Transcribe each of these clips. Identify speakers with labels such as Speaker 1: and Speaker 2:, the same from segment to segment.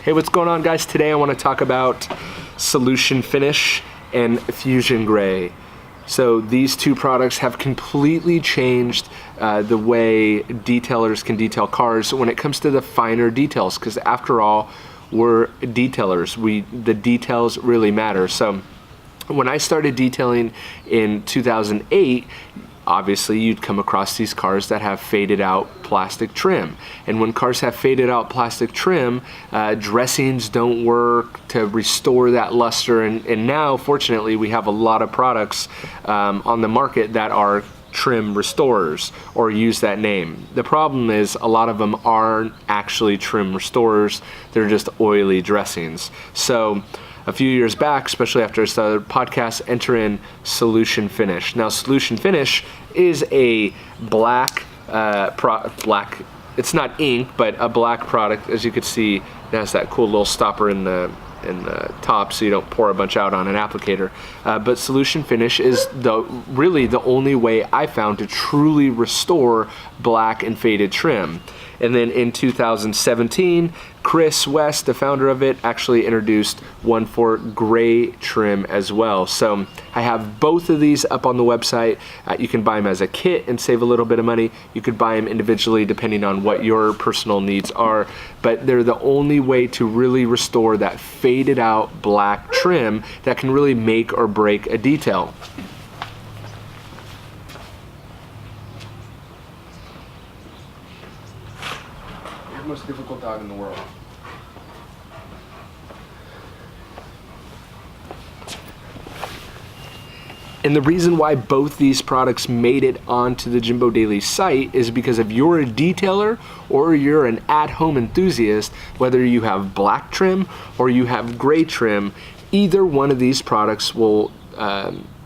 Speaker 1: Hey, what's going on, guys? Today I want to talk about Solution Finish and Fusion Gray. So these two products have completely changed the way detailers can detail cars when it comes to the finer details, because after all, we're detailers. The details really matter. So when I started detailing in 2008, obviously you'd come across these cars that have faded out plastic trim. And when cars have faded out plastic trim, dressings don't work to restore that luster. And now, fortunately, we have a lot of products on the market that are trim restorers or use that name. The problem is a lot of them aren't actually trim restorers. They're just oily dressings. So a few years back, especially after I started podcast, enter in Solution Finish. Now, Solution Finish is a black, it's not ink, but a black product. As you can see, it has that cool little stopper in the top so you don't pour a bunch out on an applicator. But Solution Finish is really the only way I found to truly restore black and faded trim. And then in 2017, Chris West, the founder of it, actually introduced one for gray trim as well. So I have both of these up on the website. You can buy them as a kit and save a little bit of money. You could buy them individually depending on what your personal needs are. But they're the only way to really restore that faded out black trim that can really make or break a detail. The most difficult dog in the world. And the reason why both these products made it onto the Jimbo Daily site is because if you're a detailer or you're an at-home enthusiast, whether you have black trim or you have gray trim, either one of these products will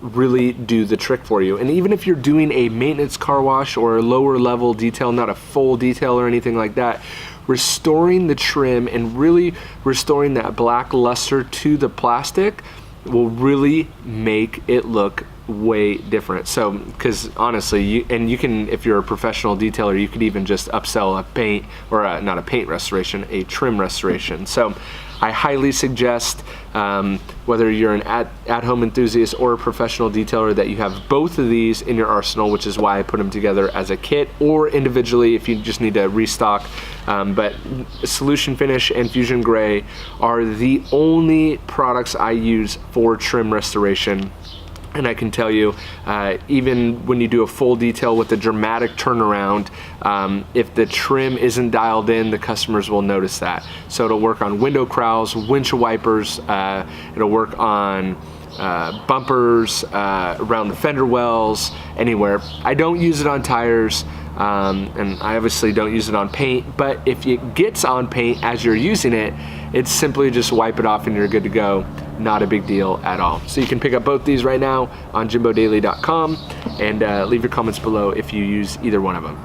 Speaker 1: really do the trick for you. And even if you're doing a maintenance car wash or a lower level detail, not a full detail or anything like that, restoring the trim and really restoring that black luster to the plastic will really make it look way different. So, because honestly, you can, if you're a professional detailer, you could even just upsell a paint, or not a paint restoration, a trim restoration. So I highly suggest, whether you're an at-home enthusiast or a professional detailer, that you have both of these in your arsenal, which is why I put them together as a kit or individually if you just need to restock. But Solution Finish and Fusion Gray are the only products I use for trim restoration. And I can tell you, even when you do a full detail with a dramatic turnaround, if the trim isn't dialed in, the customers will notice that. So it'll work on window crowns, windshield wipers, it'll work on bumpers, around the fender wells, anywhere. I don't use it on tires, and I obviously don't use it on paint, but if it gets on paint as you're using it, it's simply just wipe it off and you're good to go. Not a big deal at all. So you can pick up both these right now on JIMBOdaily.com and leave your comments below if you use either one of them.